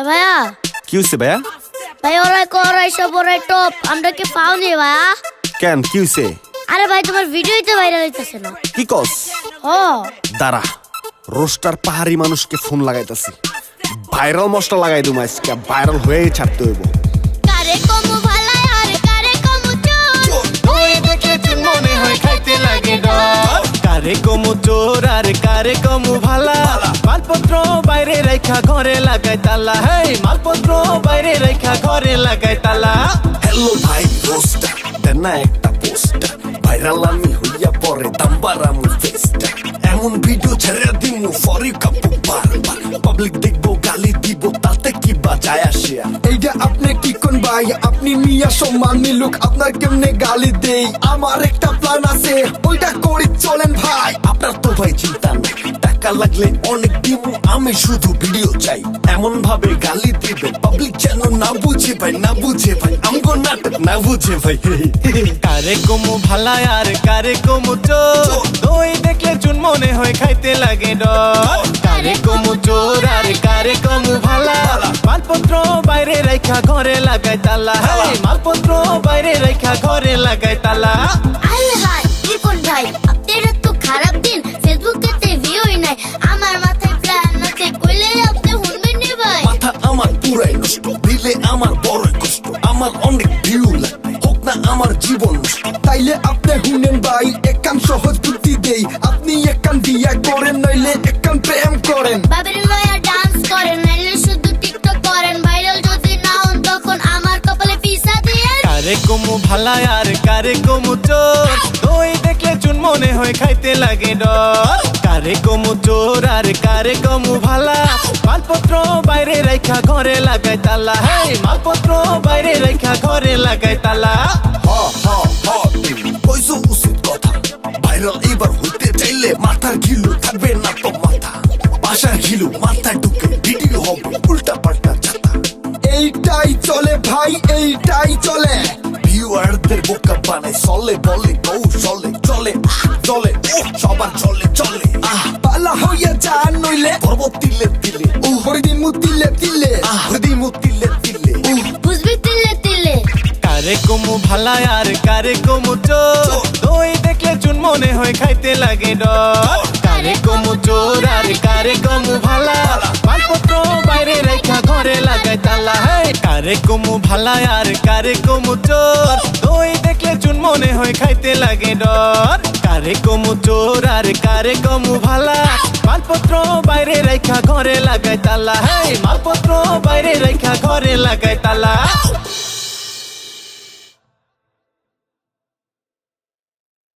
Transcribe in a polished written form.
ভাইয়া কি হইছে ভাইয়া? ভাই ওরাই করাই সব ওরাই টপ আমরা কি পাওনি ভাইয়া? কেন কি হইছে? আরে ভাই তোমার ভিডিওই তো ভাইরাল হইতাছে না। কি কস? ও দাঁড়া, রোস্টার পাহাড়ি মানুষকে ফোন লাগাইতাছি, ভাইরাল মশলা লাগাই দুম, আজকে ভাইরাল হয়েই ছাড়তে হইব। কারে কমু ভালাই আর কারে কমু চোর, ওই দেখলে চুন মনে হয় খাইতে লাগে ডর। কারে কমু চোর আর কারে কমু ভালা, মালপত্র বাইরে রাখা ঘরে লাগাই তালা। হেই মালপত্র বাইরে রাখা ঘরে লাগাই তালা। হ্যালো ভাই রোস্টার, দেন না একটা পোস্টার, ভাইরাল আমি হইয়া পরে দাম্বারামু ফেস্টা। এমন ভিডিও ছেড়ে দিমু ফরি কাপু বারবার, পাবলিক দেখবো গালি দিব, তাতে কি বাজায় আসে? এইটা আপনি কি কোন ভাই? আপনি মিয়া সম্মান মিলুক, আপনার কেমনে গালি দেই? আমার একটা প্ল্যান আছে, ওইটা করি চলেন ভাই। আপনার তো ভাই চিন্তা নাই, টাকা লাগলে অনেক দিমু, আমি শুধু ভিডিও চাই। এমন ভাবে গালি দিবেন পাবলিক যেন না বুঝে ভাই, না বুঝে ভাই, আমগো নাটক না বুঝে ভাই। কারে কমু ভালা আর কারে কমু চোর, ওই দেখলে চুন মনে হয় খাইতে লাগে ডর। কারে কমু চোর আর কারে কমু ভালা, মালপত্র বাইরে রাখা ঘরে লাগাই তালা। হেই মালপত্র বাইরে রাখা ঘরে লাগাই তালা। আরে ভাই কি কোন ভাই আপনার তো খারাপ দিন, ফেসবুকে তে ভিউই নাই, আমার মাথায় প্ল্যান আছে, কইলে আপনি শুনবেন নি ভাই? মাথা আমার পুরাই নষ্ট, দিলে আমার বড় কষ্ট, আমার অনেক ভিউ লাগবে, হোক না আমার জীবন নষ্ট। তাইলে আপনি শুনেন ভাই, একখান সহজ বুদ্ধি দেই, আপনি একখান বিয়া করেন, নইলে একখান প্রেম করেন। বাবের লয়া ডান্স করেন, নাইলে শুধু টিকটক করেন, ভাইরাল যদি না হন তখন আমার কপালে পিসা দিয়ে। কারে কমু ভালা আর কারে কমু চোর, ওই দেখলে চুন মনে হয় খাইতে লাগে ডর। কারে কমু চোর আর কারে কমু ভালা, মালপত্র বাইরে রাখা ঘরে লাগাই তালা। হেই মালপত্র বাইরে রাখা ঘরে লাগাই তালা। কইছো উচিত কথা, ভাইরাল এবার হইতে চাইলে মাথার ঘিলু থাকবে না তো মাথা, বাসার ঘিলু মাথায় ঢুকে ভিডিও হবে উল্টা পাল্টা ছাতা। এইটাই চলে ভাই, এইটাই চলে। ভিউয়ারদের বোকা বানাই, চলে বলে বউ চলে চলে চলে, ও সবার চলে চলে। পালা হইয়া যান নইলে পর্বত তিলে তিলে, হরিদিমু তিলে তিলে। হৃদিমু তিলে তিলে। বুঝবি তিলে তিলে। কারে কমু ভালা আর কারে কমু চোর, ওই দেখলে চুন মনে হয় খাইতে লাগে ডর। কারে কমু চোর আর কারে কমু ভালা, মালপত্র বাইরে রাখা ঘরে লাগাই তালা। হেই কারে কমু ভালা আর কারে কমু চোর, ওই দেখলে চুন মনে হয় খাইতে লাগে ডর। কারে কমু চোর আর কারে কমু ভালা, মালপত্র বাইরে রাখা ঘরে লাগাই তালা। হেই মালপত্র বাইরে রাখা ঘরে লাগাই তালা।